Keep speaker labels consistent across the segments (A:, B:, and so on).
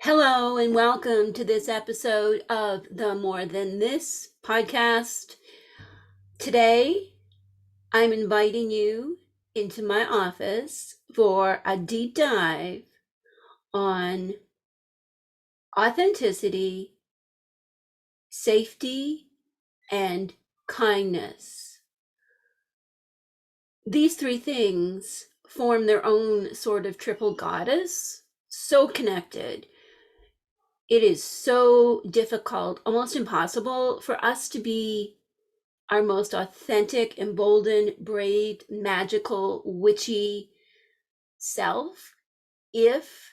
A: Hello and welcome to this episode of the More Than This podcast. Today, I'm inviting you into my office for a deep dive on authenticity, safety, and kindness. These three things form their own sort of triple goddess, so connected. It is so difficult, almost impossible for us to be our most authentic, emboldened, brave, magical, witchy self if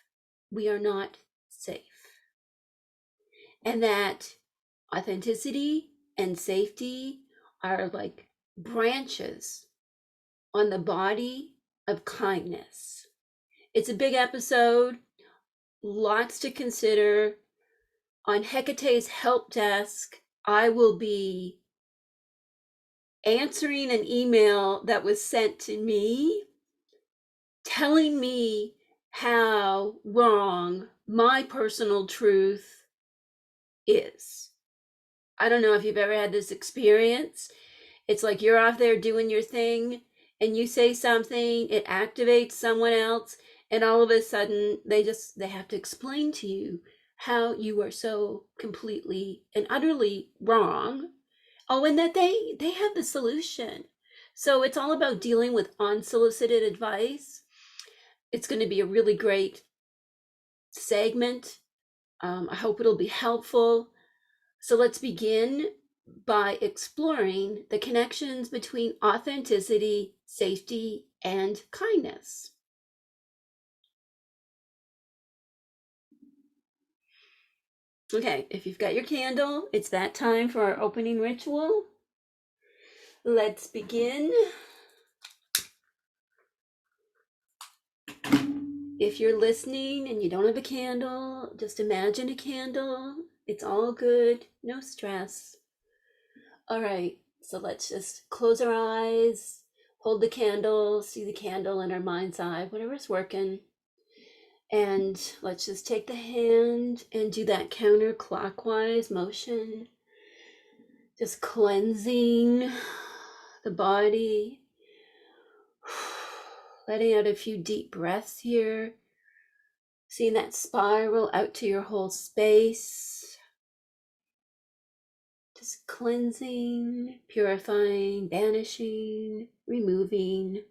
A: we are not safe. And that authenticity and safety are like branches on the body of kindness. It's a big episode, lots to consider. On Hecate's help desk, I will be answering an email that was sent to me telling me how wrong my personal truth is. I don't know if you've ever had this experience. It's like you're off there doing your thing and you say something, it activates someone else, and all of a sudden they have to explain to you how you are so completely and utterly wrong. Oh, and that they have the solution. So it's all about dealing with unsolicited advice. It's going to be a really great segment. I hope it'll be helpful. So let's begin by exploring the connections between authenticity, safety, and kindness. Okay, if you've got your candle, it's that time for our opening ritual. Let's begin. If you're listening and you don't have a candle, just imagine a candle. It's all good, no stress. All right, so let's just close our eyes, hold the candle, see the candle in our mind's eye, whatever's working. And let's just take the hand and do that counterclockwise motion, just cleansing the body, letting out a few deep breaths here, seeing that spiral out to your whole space. Just cleansing, purifying, banishing, removing.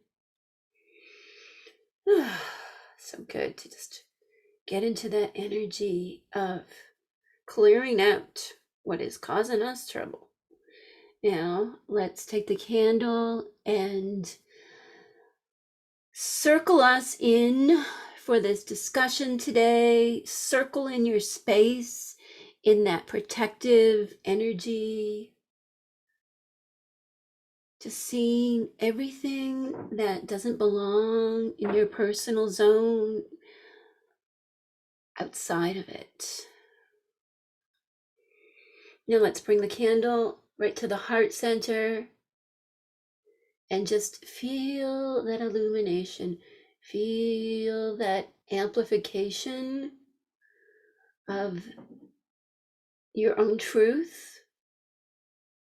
A: So good to just get into that energy of clearing out what is causing us trouble. Now, let's take the candle and circle us in for this discussion today. Circle in your space in that protective energy. Just seeing everything that doesn't belong in your personal zone outside of it. Now let's bring the candle right to the heart center and just feel that illumination. Feel that amplification of your own truth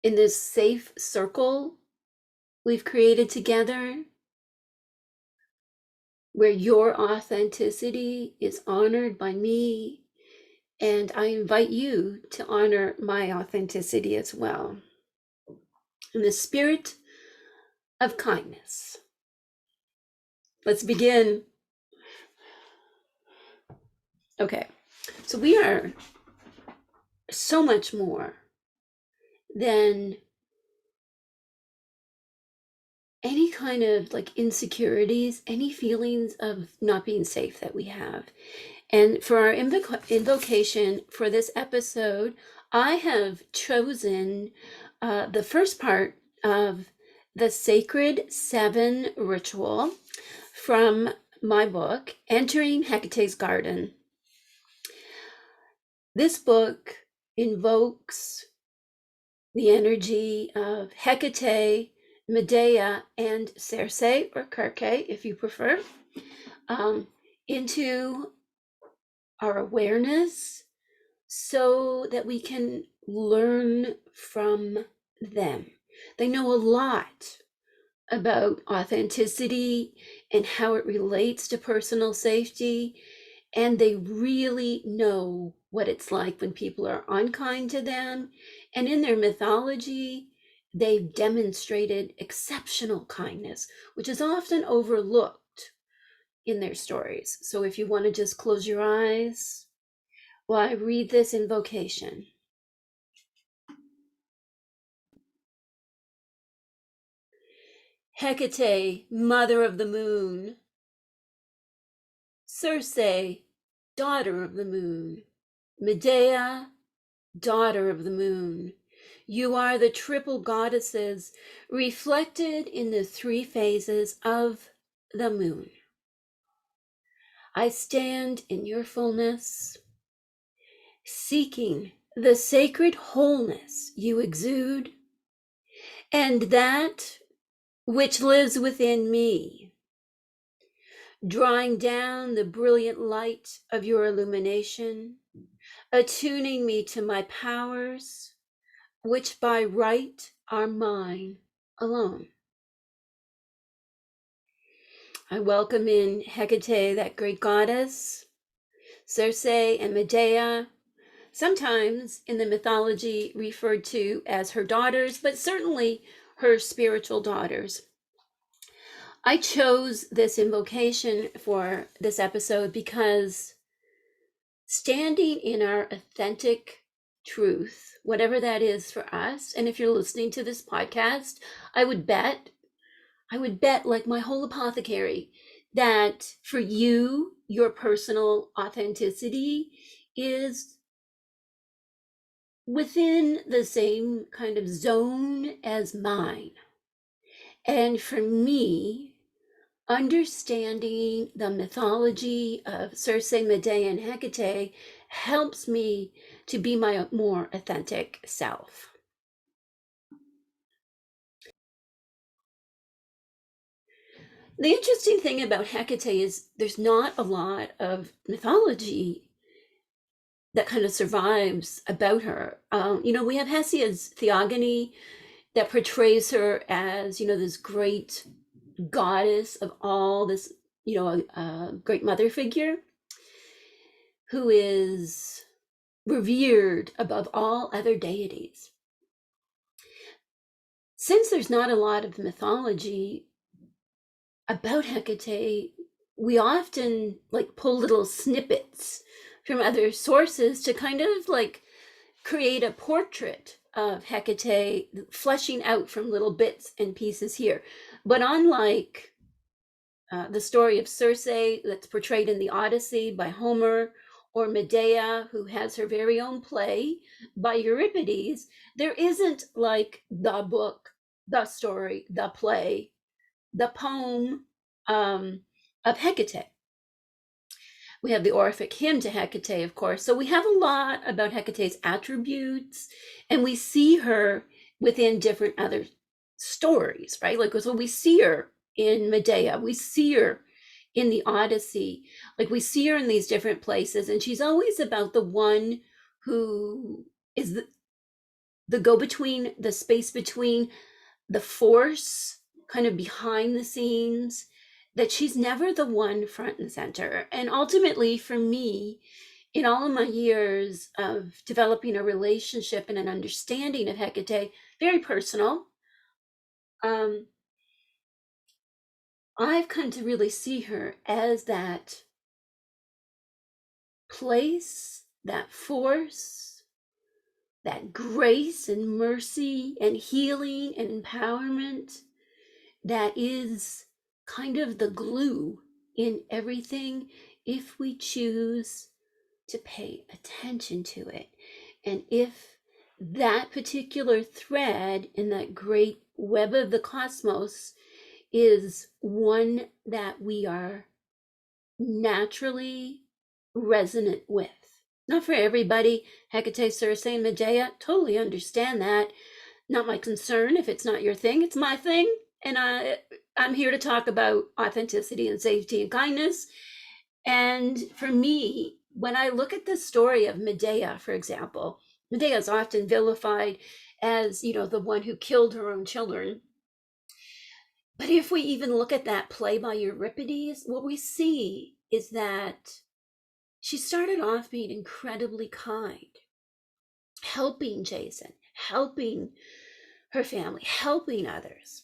A: in this safe circle we've created together, where your authenticity is honored by me, and I invite you to honor my authenticity as well. In the spirit of kindness. Let's begin. Okay, so we are so much more than any kind of like insecurities, any feelings of not being safe that we have. And for our invocation for this episode, I have chosen the first part of the Sacred Seven ritual from my book, Entering Hecate's Garden. This book invokes the energy of Hekate, Medea, and Circe, or Karke, if you prefer, into our awareness so that we can learn from them. They know a lot about authenticity and how it relates to personal safety, and they really know what it's like when people are unkind to them. And in their mythology, they've demonstrated exceptional kindness, which is often overlooked in their stories. So if you want to just close your eyes while I read this invocation. Hekate, mother of the moon. Circe, daughter of the moon. Medea, daughter of the moon. You are the triple goddesses reflected in the three phases of the moon. I stand in your fullness, seeking the sacred wholeness you exude, and that which lives within me, drawing down the brilliant light of your illumination, attuning me to my powers, which by right are mine alone. I welcome in Hekate, that great goddess, Circe and Medea, sometimes in the mythology referred to as her daughters, but certainly her spiritual daughters. I chose this invocation for this episode because standing in our authentic truth, whatever that is for us, and if you're listening to this podcast, I would bet, like my whole apothecary, that for you, your personal authenticity is within the same kind of zone as mine. And for me, understanding the mythology of Circe, Medea, and Hecate helps me to be my more authentic self. The interesting thing about Hecate is there's not a lot of mythology that kind of survives about her. We have Hesiod's Theogony that portrays her as, this great goddess of all, this, a great mother figure who is revered above all other deities. Since there's not a lot of mythology about Hecate, we often pull little snippets from other sources to kind of create a portrait of Hecate, fleshing out from little bits and pieces here. But unlike the story of Circe that's portrayed in the Odyssey by Homer, or Medea, who has her very own play by Euripides, there isn't the book, the story, the play, the poem of Hecate. We have the Orphic hymn to Hecate, of course. So we have a lot about Hecate's attributes, and we see her within different other stories, right? So we see her in Medea, we see her in the Odyssey, we see her in these different places, and she's always about the one who is the go-between, the space between, the force kind of behind the scenes, that she's never the one front and center. And ultimately, for me, in all of my years of developing a relationship and an understanding of Hecate, very personal, I've come to really see her as that place, that force, that grace and mercy and healing and empowerment that is kind of the glue in everything if we choose to pay attention to it. And if that particular thread in that great web of the cosmos is one that we are naturally resonant with. Not for everybody. Hecate, Circe, and Medea, totally understand that. Not my concern. If it's not your thing, it's my thing. And I'm here to talk about authenticity and safety and kindness. And for me, when I look at the story of Medea, for example, Medea is often vilified as, the one who killed her own children. But if we even look at that play by Euripides, what we see is that she started off being incredibly kind, helping Jason, helping her family, helping others.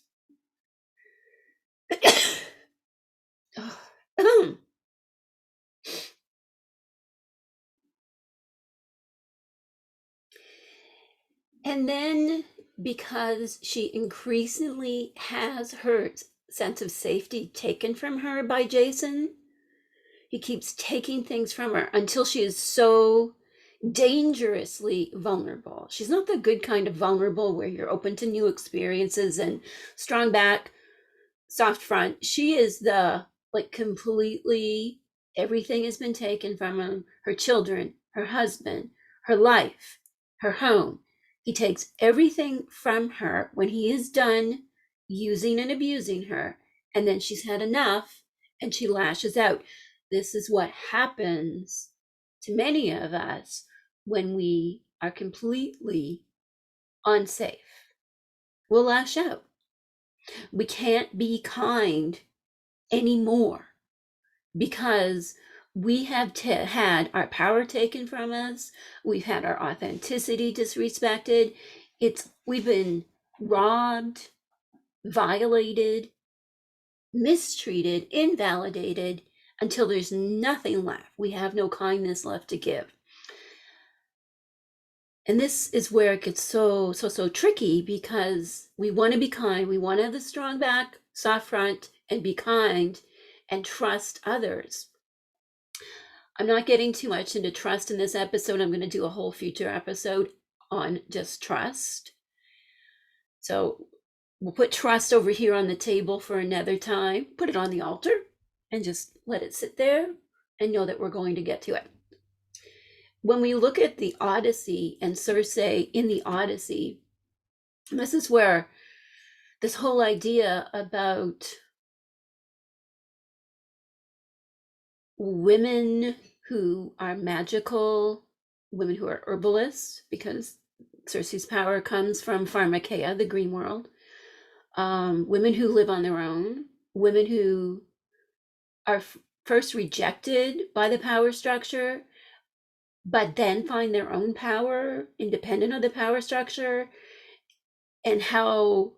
A: And then, because she increasingly has her sense of safety taken from her by Jason, he keeps taking things from her until she is so dangerously vulnerable. She's not the good kind of vulnerable where you're open to new experiences and strong back, soft front. She is the completely, everything has been taken from her children, her husband, her life, her home. He takes everything from her when he is done using and abusing her, and then she's had enough and she lashes out. This is what happens to many of us when we are completely unsafe. We'll lash out. We can't be kind anymore because we have had our power taken from us. We've had our authenticity disrespected. We've been robbed, violated, mistreated, invalidated until there's nothing left. We have no kindness left to give. And this is where it gets so tricky, because we want to be kind. We want to have the strong back, soft front, and be kind and trust others. I'm not getting too much into trust in this episode. I'm going to do a whole future episode on just trust. So we'll put trust over here on the table for another time. Put it on the altar and just let it sit there and know that we're going to get to it. When we look at the Odyssey and Circe in the Odyssey, this is where this whole idea about women who are magical, women who are herbalists, because Circe's power comes from pharmakeia, the green world, women who live on their own, women who are first rejected by the power structure, but then find their own power independent of the power structure, and how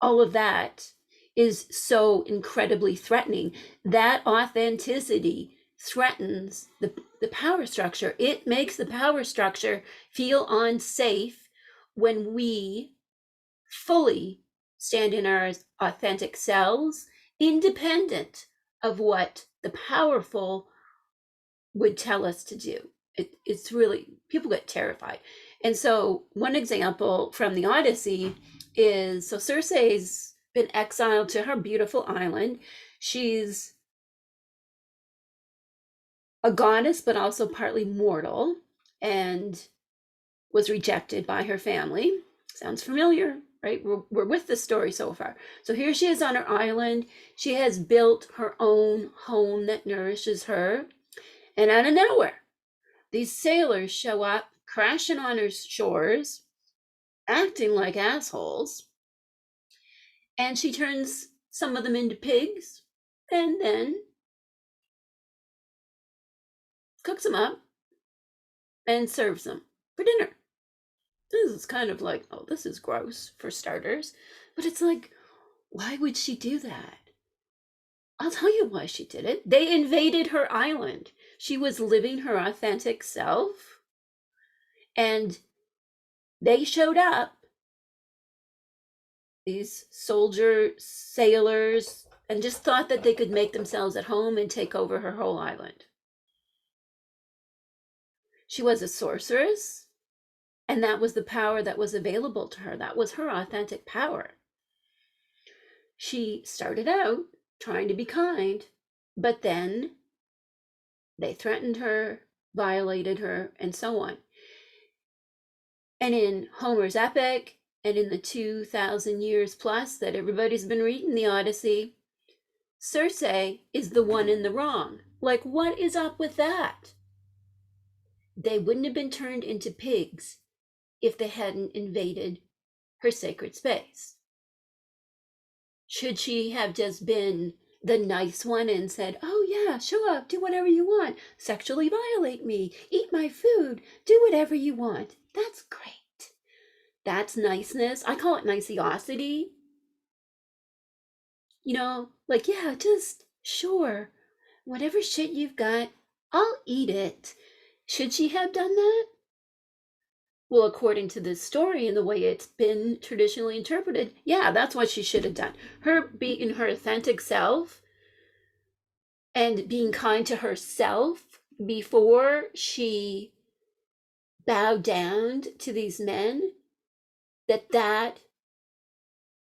A: all of that is so incredibly threatening. That authenticity threatens the power structure. It makes the power structure feel unsafe when we fully stand in our authentic selves, independent of what the powerful would tell us to do. It's really, people get terrified. And so one example from the Odyssey is, so Circe's been exiled to her beautiful island. She's a goddess, but also partly mortal, and was rejected by her family. Sounds familiar, right? We're with the story so far. So here she is on her island. She has built her own home that nourishes her. And out of nowhere, these sailors show up, crashing on her shores, acting like assholes. And she turns some of them into pigs and then cooks them up and serves them for dinner. This is kind of like, oh, this is gross for starters. But it's like, why would she do that? I'll tell you why she did it. They invaded her island. She was living her authentic self, and they showed up, these soldier sailors, and just thought that they could make themselves at home and take over her whole island. She was a sorceress, and that was the power that was available to her. That was her authentic power. She started out trying to be kind, but then they threatened her, violated her, and so on. And in Homer's epic, and in the 2,000 years plus that everybody's been reading the Odyssey, Circe is the one in the wrong. Like, what is up with that? they wouldn't have been turned into pigs if they hadn't invaded her sacred space. Should she have just been the nice one and said, oh yeah, show up, do whatever you want, sexually violate me, eat my food, do whatever you want? That's great. That's niceness. I call it niceiosity. You know, like, yeah, just sure, whatever shit you've got, I'll eat it. Should she have done that? Well, according to this story and the way it's been traditionally interpreted, yeah, that's what she should have done. Her being her authentic self and being kind to herself before she bowed down to these men, that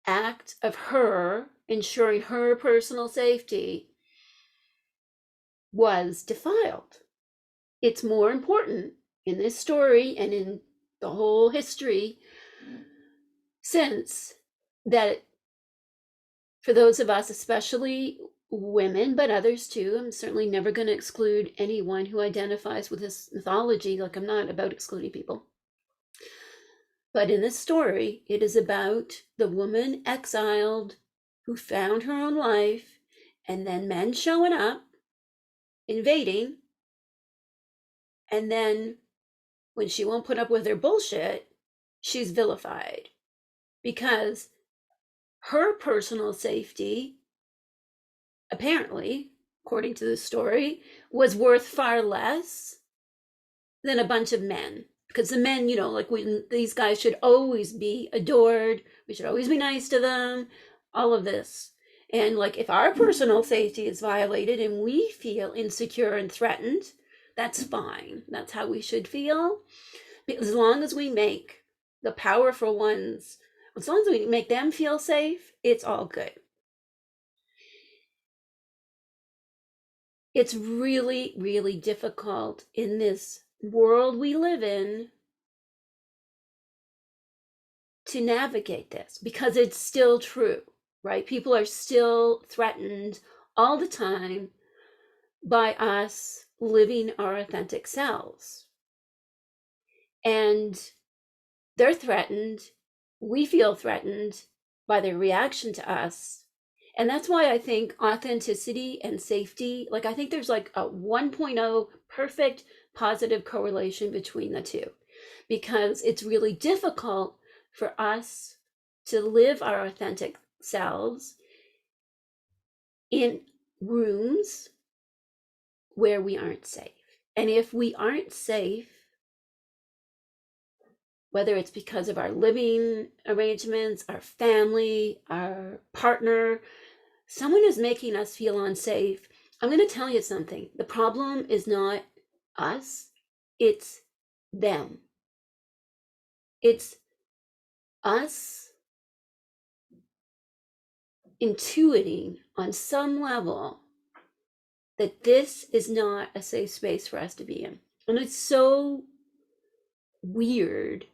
A: act of her ensuring her personal safety was defiled. It's more important in this story and in the whole history since that for those of us, especially women, but others too, I'm certainly never going to exclude anyone who identifies with this mythology. Like, I'm not about excluding people. But in this story, it is about the woman exiled who found her own life, and then men showing up, invading, and then when she won't put up with their bullshit, she's vilified because her personal safety, apparently, according to the story, was worth far less than a bunch of men. Because the men, you know, like these guys should always be adored. We should always be nice to them. All of this. And like, if our personal safety is violated and we feel insecure and threatened, that's fine. That's how we should feel. Because as long as we make the powerful ones, as long as we make them feel safe, it's all good. It's really, really difficult in this world we live in to navigate this because it's still true, right? People are still threatened all the time by us living our authentic selves. And they're threatened, we feel threatened by their reaction to us. And that's why I think authenticity and safety, like I think there's like a 1.0 perfect positive correlation between the two, because it's really difficult for us to live our authentic selves in rooms where we aren't safe. And if we aren't safe, whether it's because of our living arrangements, our family, our partner, someone is making us feel unsafe, I'm going to tell you something. The problem is not us, it's them. It's us intuiting on some level that this is not a safe space for us to be in. And it's so weird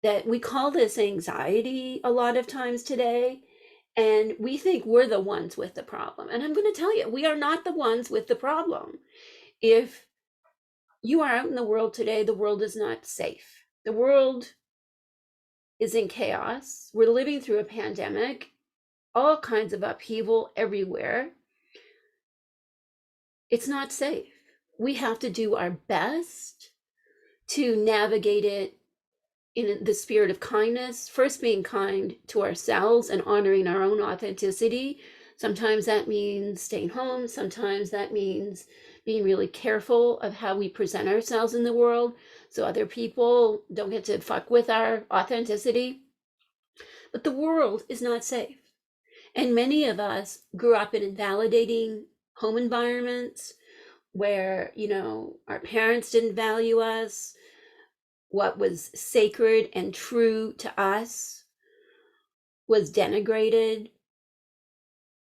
A: that we call this anxiety a lot of times today, and we think we're the ones with the problem. And I'm going to tell you, we are not the ones with the problem. If you are out in the world today, the world is not safe. The world is in chaos. We're living through a pandemic, all kinds of upheaval everywhere. It's not safe. We have to do our best to navigate it in the spirit of kindness, first being kind to ourselves and honoring our own authenticity. Sometimes that means staying home. Sometimes that means being really careful of how we present ourselves in the world so other people don't get to fuck with our authenticity. But the world is not safe. And many of us grew up in invalidating home environments where, you know, our parents didn't value us. What was sacred and true to us was denigrated.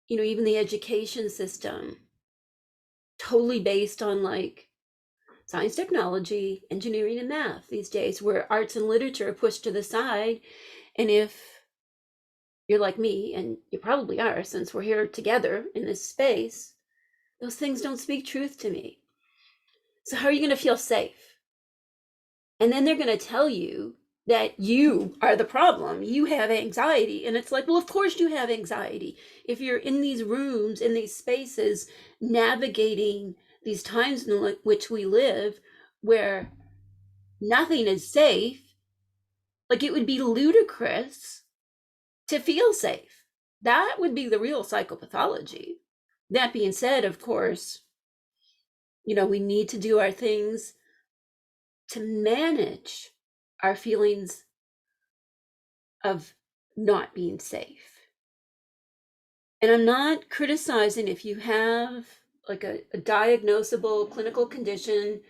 A: You know, even the education system, totally based on like science, technology, engineering, and math these days, where arts and literature are pushed to the side. And if you're like me, and you probably are since we're here together in this space, those things don't speak truth to me. So how are you going to feel safe? And then they're going to tell you that you are the problem. You have anxiety. And it's like, well, of course you have anxiety. If you're in these rooms, in these spaces, navigating these times in which we live, where nothing is safe, like it would be ludicrous to feel safe. That would be the real psychopathology. That being said, of course, we need to do our things to manage our feelings of not being safe. And I'm not criticizing if you have like a diagnosable clinical condition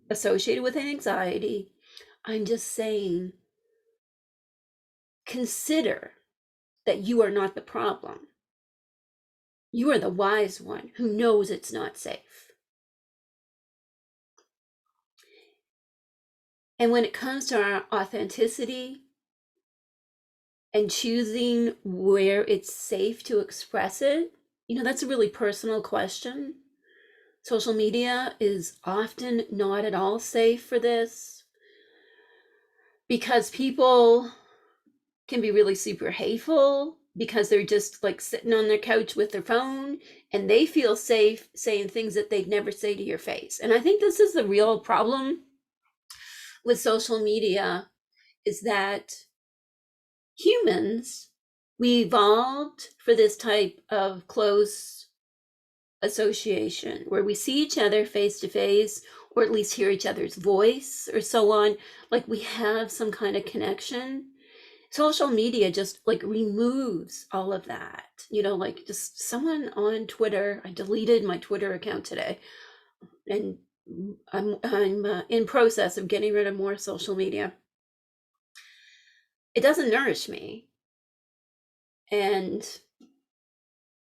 A: associated with anxiety. I'm just saying, consider that you are not the problem. You are the wise one who knows it's not safe. And when it comes to our authenticity and choosing where it's safe to express it, that's a really personal question. Social media is often not at all safe for this because people can be really super hateful because they're just like sitting on their couch with their phone and they feel safe saying things that they'd never say to your face. And I think this is the real problem with social media, is that humans, we evolved for this type of close association where we see each other face to face, or at least hear each other's voice or so on, like we have some kind of connection. Social media just like removes all of that. Like just someone on Twitter, I deleted my Twitter account today, and I'm in process of getting rid of more social media. It doesn't nourish me. And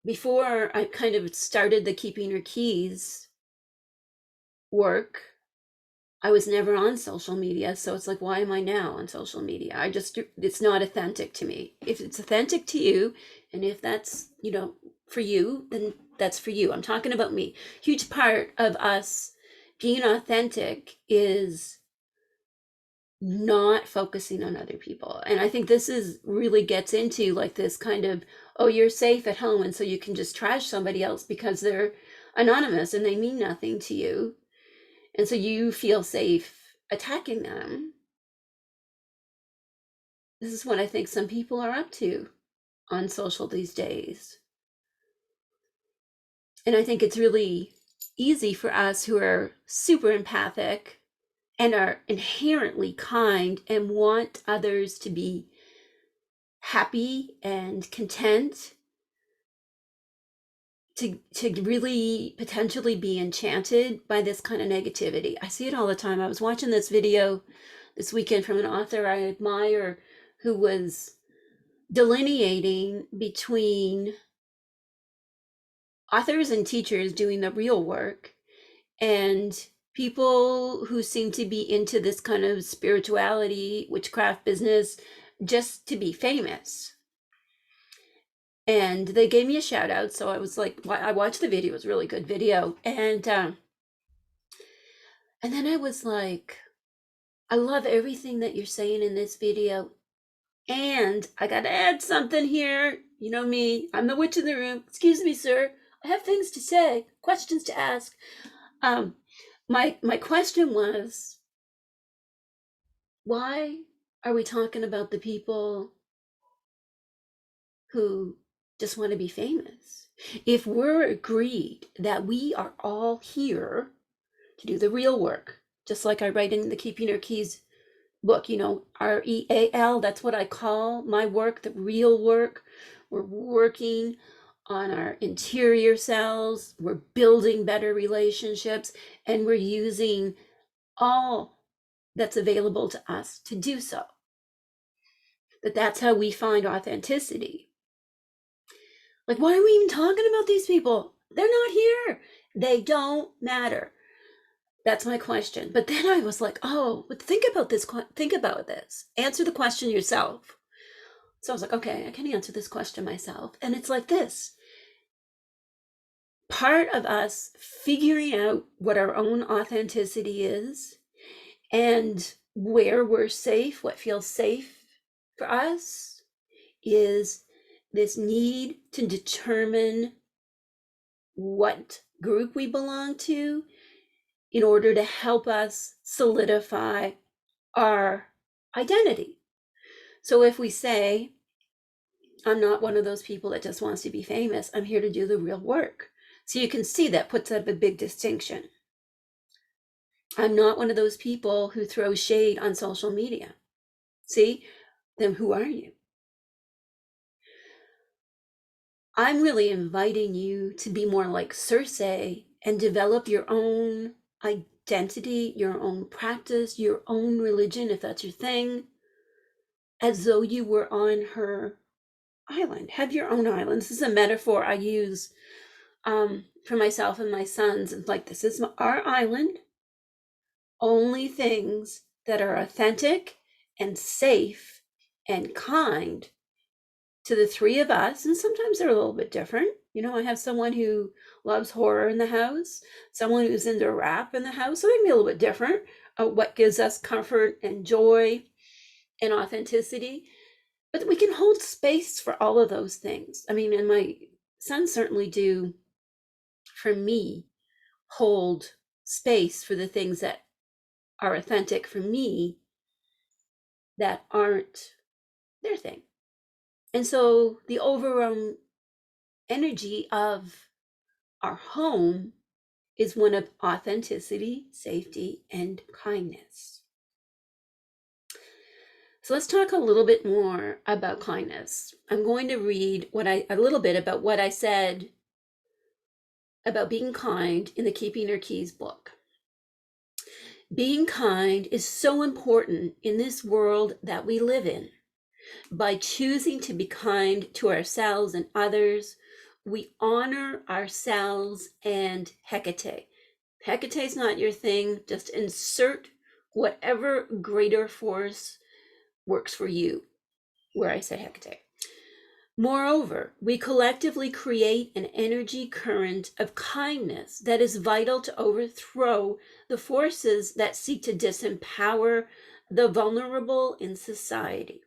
A: before I kind of started the Keeping Your Keys work, I was never on social media. So it's like, why am I now on social media? It's not authentic to me. If it's authentic to you, and if that's, for you, then that's for you. I'm talking about me. Huge part of us being authentic is not focusing on other people. And I think this really gets into like this kind of, oh, you're safe at home, and so you can just trash somebody else because they're anonymous and they mean nothing to you. And so you feel safe attacking them. This is what I think some people are up to on social these days. And I think it's really easy for us who are super empathic and are inherently kind and want others to be happy and content, to really potentially be enchanted by this kind of negativity. I see it all the time. I was watching this video this weekend from an author I admire who was delineating between authors and teachers doing the real work and people who seem to be into this kind of spirituality, witchcraft business, just to be famous. And they gave me a shout out. So I was like, I watched the video. It was a really good video. And then I was like, I love everything that you're saying in this video. And I got to add something here. You know me, I'm the witch in the room. Excuse me, sir. I have things to say, questions to ask. My question was, why are we talking about the people who just want to be famous? If we're agreed that we are all here to do the real work, just like I write in the Keeping Your Keys book, REAL, that's what I call my work, the real work. We're working on our interior selves, we're building better relationships, and we're using all that's available to us to do so. That's how we find authenticity. Like, why are we even talking about these people? They're not here. They don't matter. That's my question. But then I was like, oh, but think about this. Answer the question yourself. So I was like, okay, I can answer this question myself. And it's like this. Part of us figuring out what our own authenticity is And where we're safe, what feels safe for us, is this need to determine what group we belong to in order to help us solidify our identity. So if we say, I'm not one of those people that just wants to be famous, I'm here to do the real work. So you can see that puts up a big distinction. I'm not one of those people who throw shade on social media. See, then who are you? I'm really inviting you to be more like Circe and develop your own identity, your own practice, your own religion, if that's your thing, as though you were on her island. Have your own island. This is a metaphor I use for myself and my sons. It's like, this is our island. Only things that are authentic and safe and kind to the three of us, and sometimes they're a little bit different. You know, I have someone who loves horror in the house, someone who's into rap in the house, so they can be a little bit different. What gives us comfort and joy and authenticity, but we can hold space for all of those things. I mean, and my sons certainly do, for me, hold space for the things that are authentic for me that aren't their thing. And so the overall energy of our home is one of authenticity, safety, and kindness. So let's talk a little bit more about kindness. I'm going to read a little bit about what I said about being kind in the Keeping Her Keys book. Being kind is so important in this world that we live in. By choosing to be kind to ourselves and others, we honor ourselves and Hekate. Hekate is not your thing. Just insert whatever greater force works for you, where I say Hekate. Moreover, we collectively create an energy current of kindness that is vital to overthrow the forces that seek to disempower the vulnerable in society.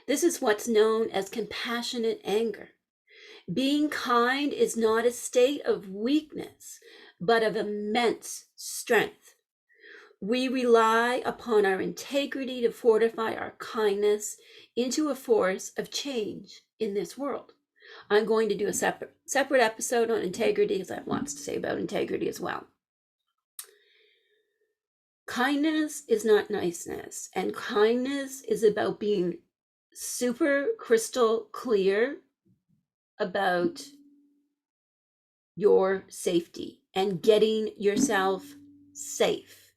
A: This is what's known as compassionate anger. Being kind is not a state of weakness, but of immense strength. We rely upon our integrity to fortify our kindness into a force of change in this world. I'm going to do a separate episode on integrity, because I have lots to say about integrity as well. Kindness is not niceness, and kindness is about being super crystal clear about your safety and getting yourself safe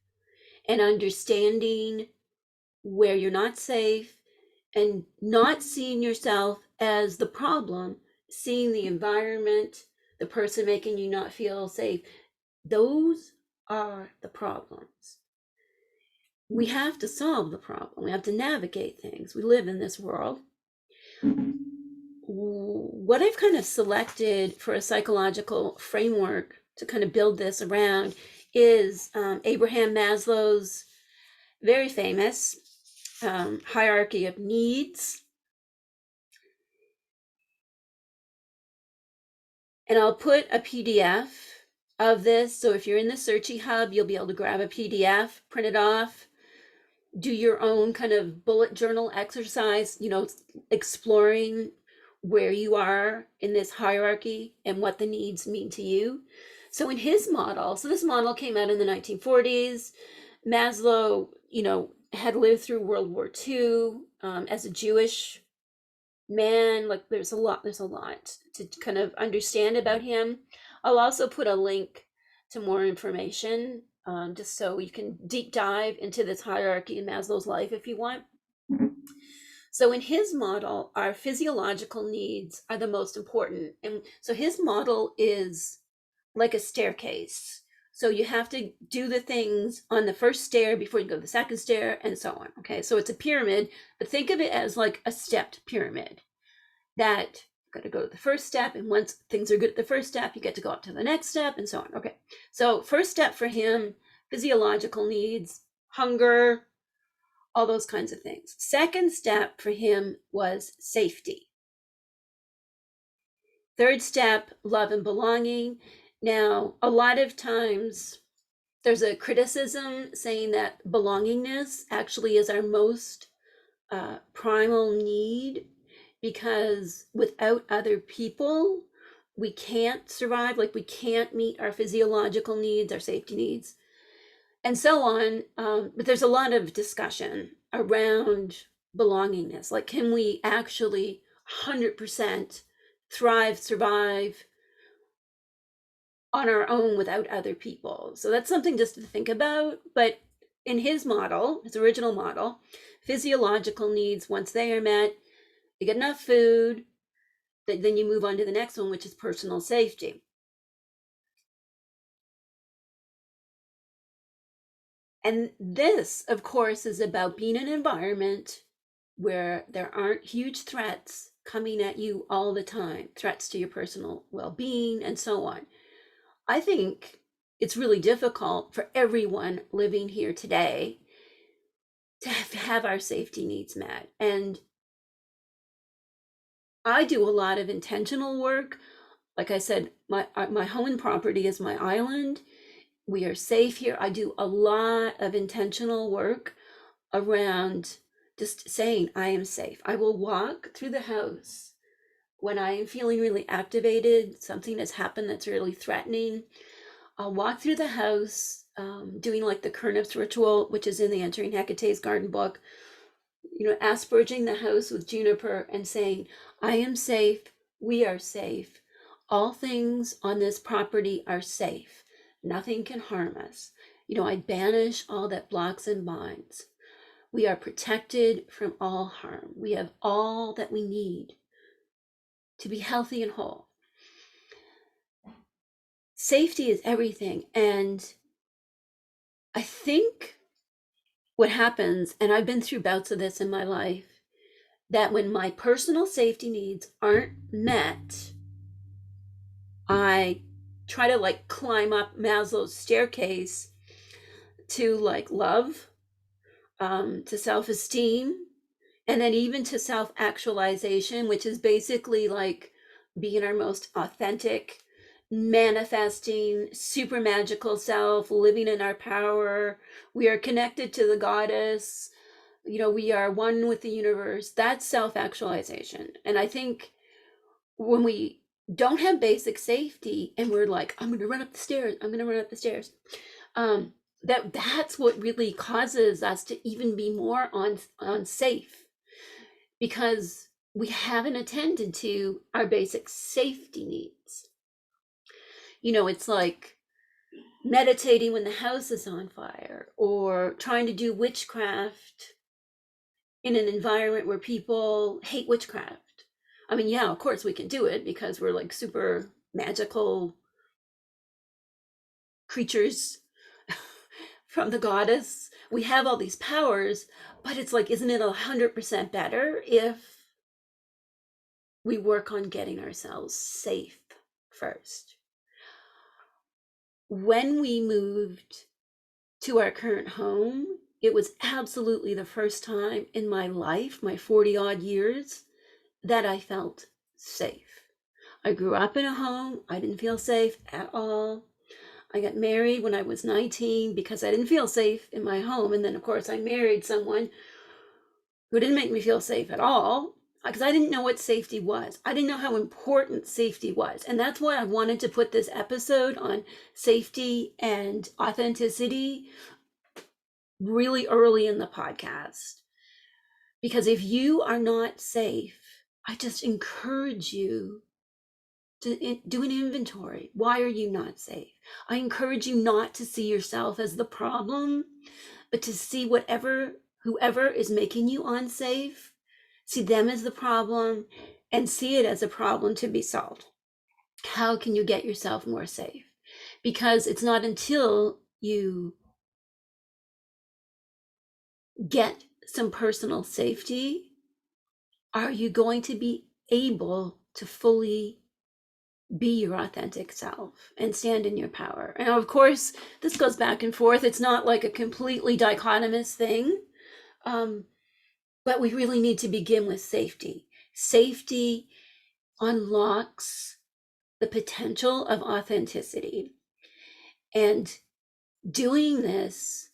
A: and understanding where you're not safe and not seeing yourself as the problem, seeing the environment, the person making you not feel safe. Those are the problems. We have to solve the problem. We have to navigate things. We live in this world. What I've kind of selected for a psychological framework to kind of build this around is Abraham Maslow's very famous hierarchy of needs. And I'll put a PDF of this. So if you're in the Searchy Hub, you'll be able to grab a PDF, print it off, do your own kind of bullet journal exercise, you know, exploring where you are in this hierarchy and what the needs mean to you. So in his model, so this model came out in the 1940s. Maslow, you know, had lived through World War II as a Jewish man. Like there's a lot to kind of understand about him. I'll also put a link to more information just so you can deep dive into this hierarchy in Maslow's life if you want. So in his model, our physiological needs are the most important. And so his model is like a staircase. So you have to do the things on the first stair before you go to the second stair and so on. Okay, so it's a pyramid, but think of it as like a stepped pyramid that you got to go to the first step. And once things are good at the first step, you get to go up to the next step and so on. Okay, so first step for him, physiological needs, hunger, all those kinds of things. Second step for him was safety. Third step, love and belonging. Now, a lot of times there's a criticism saying that belongingness actually is our most primal need, because without other people, we can't survive. Like, we can't meet our physiological needs, our safety needs, and so on. But there's a lot of discussion around belongingness. Like, can we actually 100% thrive, survive on our own without other people? So that's something just to think about. But in his model, his original model, physiological needs, once they are met, you get enough food, then you move on to the next one, which is personal safety. And this, of course, is about being in an environment where there aren't huge threats coming at you all the time, threats to your personal well-being and so on. I think it's really difficult for everyone living here today to have our safety needs met. And I do a lot of intentional work. Like I said, my home and property is my island. We are safe here. I do a lot of intentional work around just saying, I am safe. I will walk through the house when I am feeling really activated, something has happened that's really threatening. I'll walk through the house, doing like the Kurnips ritual, which is in the Entering Hecate's garden book, asperging the house with juniper and saying, I am safe, we are safe, all things on this property are safe, nothing can harm us. I banish all that blocks and binds. We are protected from all harm. We have all that we need to be healthy and whole. Safety is everything. And I think what happens, and I've been through bouts of this in my life, that when my personal safety needs aren't met, I try to like climb up Maslow's staircase to like love, to self-esteem, and then even to self-actualization, which is basically like being our most authentic, manifesting, super magical self, living in our power. We are connected to the goddess. We are one with the universe. That's self-actualization. And I think when we don't have basic safety and we're like, I'm going to run up the stairs, that's what really causes us to even be more unsafe, because we haven't attended to our basic safety needs. It's like meditating when the house is on fire, or trying to do witchcraft in an environment where people hate witchcraft. I mean, yeah, of course we can do it because we're like super magical creatures from the goddess. We have all these powers, but it's like, isn't it 100% better if we work on getting ourselves safe first? When we moved to our current home, it was absolutely the first time in my life, my 40 odd years, that I felt safe. I grew up in a home. I didn't feel safe at all. I got married when I was 19 because I didn't feel safe in my home. And then, of course, I married someone who didn't make me feel safe at all, because I didn't know what safety was. I didn't know how important safety was. And that's why I wanted to put this episode on safety and authenticity really early in the podcast. Because if you are not safe, I just encourage you to do an inventory. Why are you not safe? I encourage you not to see yourself as the problem, but to see whoever is making you unsafe, see them as the problem and see it as a problem to be solved. How can you get yourself more safe? Because it's not until you get some personal safety are you going to be able to fully be your authentic self and stand in your power. And of course, this goes back and forth. It's not like a completely dichotomous thing, but we really need to begin with safety. Safety unlocks the potential of authenticity. And doing this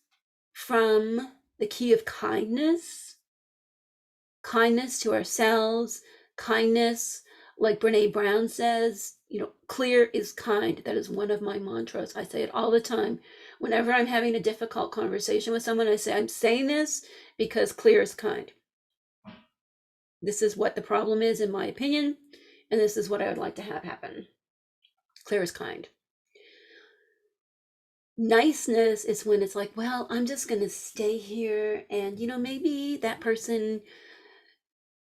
A: from the key of kindness, kindness to ourselves, kindness, like Brene Brown says, clear is kind. That is one of my mantras. I say it all the time. Whenever I'm having a difficult conversation with someone, I say, I'm saying this because clear is kind. This is what the problem is, in my opinion, and this is what I would like to have happen. Clear is kind. Niceness is when it's like, well, I'm just going to stay here, and maybe that person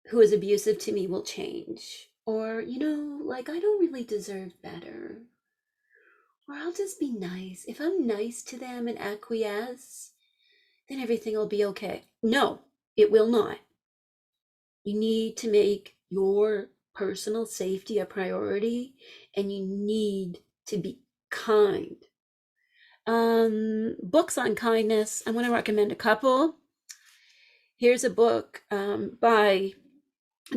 A: who is abusive to me will change, or like, I don't really deserve better, or I'll just be nice. If I'm nice to them and acquiesce, then everything will be okay. No, it will not. You need to make your personal safety a priority, and you need to be kind. Books on kindness. I want to recommend a couple. Here's a book by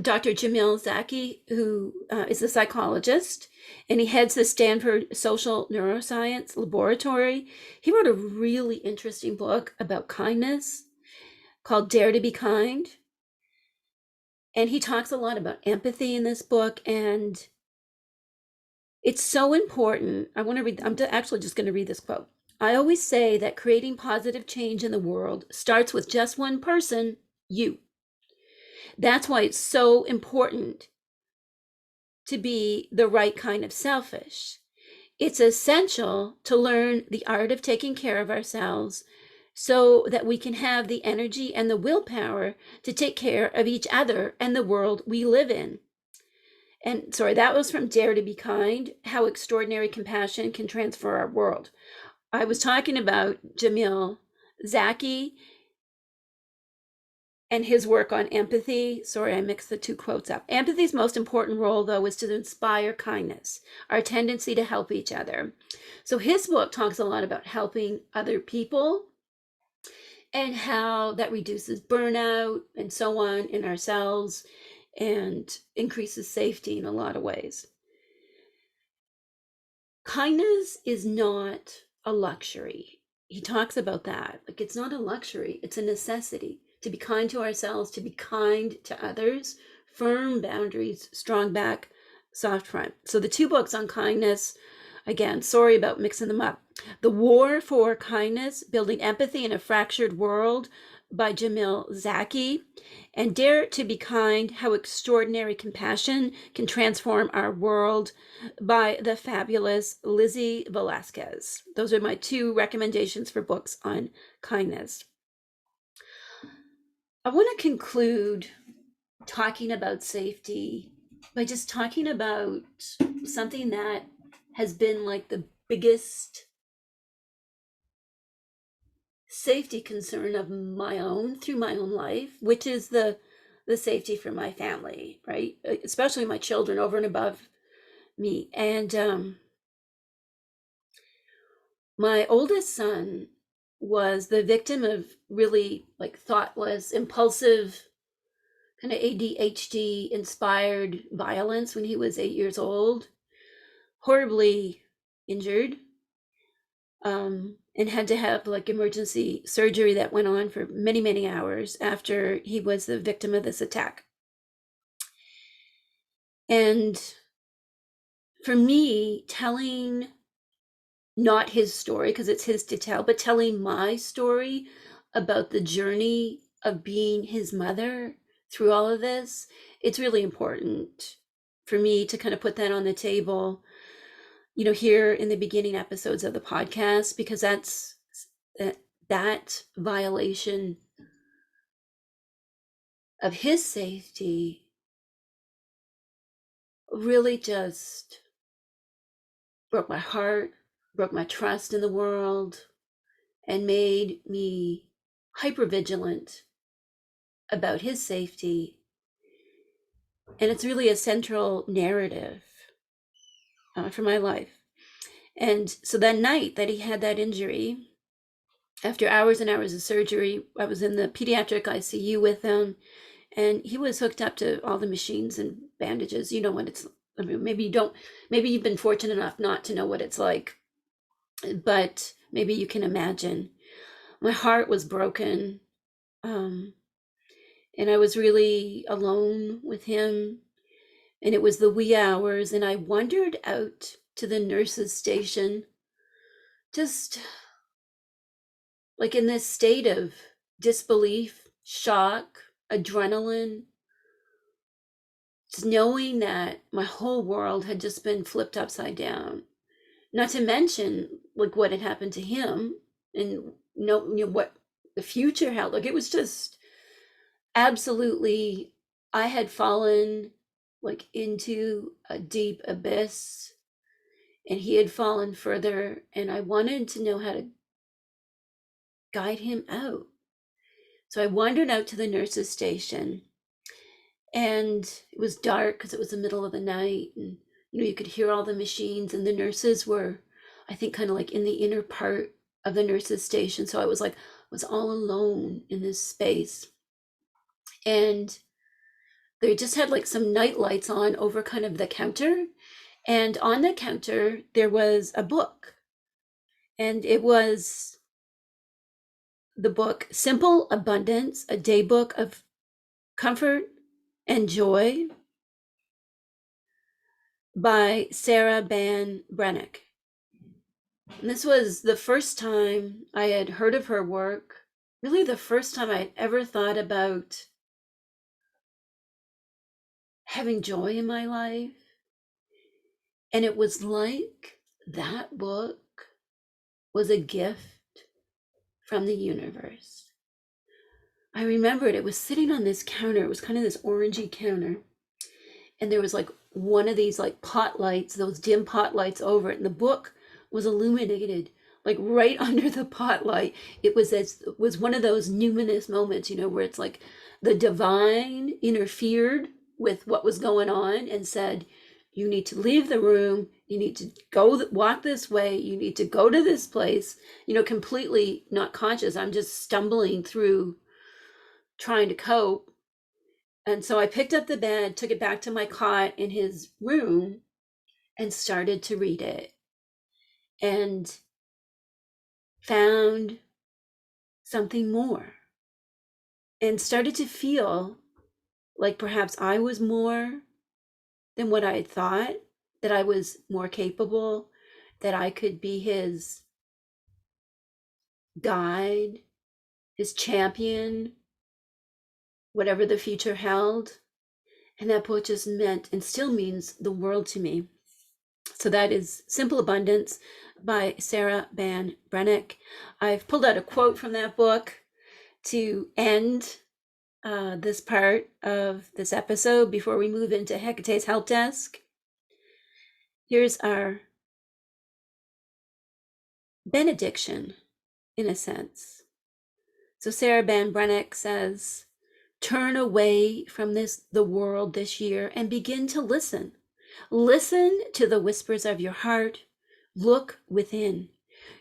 A: Dr. Jamil Zaki, who is a psychologist, and he heads the Stanford Social Neuroscience Laboratory. He wrote a really interesting book about kindness called Dare to Be Kind. And he talks a lot about empathy in this book, and it's so important. I'm actually just going to read this quote. I always say that creating positive change in the world starts with just one person, you. That's why it's so important to be the right kind of selfish. It's essential to learn the art of taking care of ourselves so that we can have the energy and the willpower to take care of each other and the world we live in. And sorry, that was from Dare to Be Kind, How Extraordinary Compassion Can Transform Our World. I was talking about Jamil Zaki and his work on empathy. Sorry, I mixed the two quotes up. Empathy's most important role, though, is to inspire kindness, our tendency to help each other. So his book talks a lot about helping other people and how that reduces burnout and so on in ourselves and increases safety in a lot of ways. Kindness is not a luxury. He talks about that. Like, it's not a luxury, it's a necessity. To be kind to ourselves, to be kind to others, firm boundaries, strong back, soft front. So the two books on kindness, again, sorry about mixing them up. The War for Kindness, Building Empathy in a Fractured World by Jamil Zaki, and Dare to Be Kind, How Extraordinary Compassion Can Transform Our World by the fabulous Lizzie Velasquez. Those are my two recommendations for books on kindness. I want to conclude talking about safety by just talking about something that has been like the biggest safety concern of my own through my own life, which is the safety for my family, right? Especially my children over and above me. And my oldest son was the victim of really like thoughtless, impulsive, kind of ADHD inspired violence when he was 8 years old, horribly injured, and had to have like emergency surgery that went on for many, many hours after he was the victim of this attack. And for me, telling not his story, because it's his to tell, but telling my story about the journey of being his mother through all of this, it's really important for me to kind of put that on the table, here in the beginning episodes of the podcast, because that violation of his safety really just broke my heart, broke my trust in the world, and made me hypervigilant about his safety. And it's really a central narrative for my life. And so that night that he had that injury, after hours and hours of surgery, I was in the pediatric ICU with him, and he was hooked up to all the machines and bandages. You know what it's, I mean, maybe you don't, maybe you've been fortunate enough not to know what it's like, but maybe you can imagine. My heart was broken, and I was really alone with him, and it was the wee hours, and I wandered out to the nurse's station, just like in this state of disbelief, shock, adrenaline, just knowing that my whole world had just been flipped upside down. Not to mention like what had happened to him, and what the future held. Like, it was just absolutely, I had fallen like into a deep abyss, and he had fallen further, and I wanted to know how to guide him out. So I wandered out to the nurse's station, and it was dark because it was the middle of the night, and you could hear all the machines, and the nurses were, I think, kind of like in the inner part of the nurse's station. So I was all alone in this space, and they just had like some night lights on over kind of the counter, and on the counter there was a book, and it was the book Simple Abundance, a Daybook of Comfort and Joy by Sarah Ban Breathnach. And this was the first time I had heard of her work, really the first time I had ever thought about having joy in my life. And it was like that book was a gift from the universe. I remembered it was sitting on this counter. It was kind of this orangey counter. And there was like one of these like pot lights, those dim pot lights over it. And the book was illuminated like right under the pot light. It was one of those numinous moments, where it's like the divine interfered with what was going on and said, you need to leave the room. You need to walk this way. You need to go to this place, completely not conscious. I'm just stumbling through trying to cope. And so I picked up the bed, took it back to my cot in his room, and started to read it, and found something more, and started to feel like perhaps I was more than what I had thought, that I was more capable, that I could be his guide, his champion, whatever the future held. And that book just meant and still means the world to me. So that is Simple Abundance by Sarah Ban Breathnach. I've pulled out a quote from that book to end this part of this episode before we move into Hecate's help desk. Here's our benediction, in a sense. So Sarah Ban Breathnach says, turn away from the world this year and begin to listen. Listen to the whispers of your heart. Look within.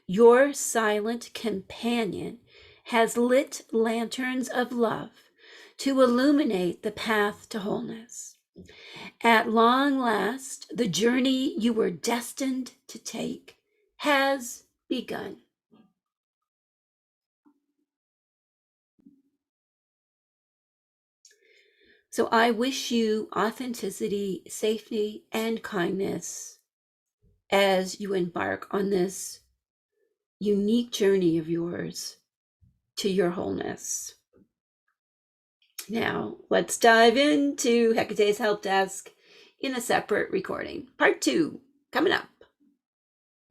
A: Your silent companion has lit lanterns of love to illuminate the path to wholeness. At long last, the journey you were destined to take has begun. So I wish you authenticity, safety, and kindness as you embark on this unique journey of yours to your wholeness. Now, let's dive into Hecate's help desk in a separate recording. Part 2 coming up.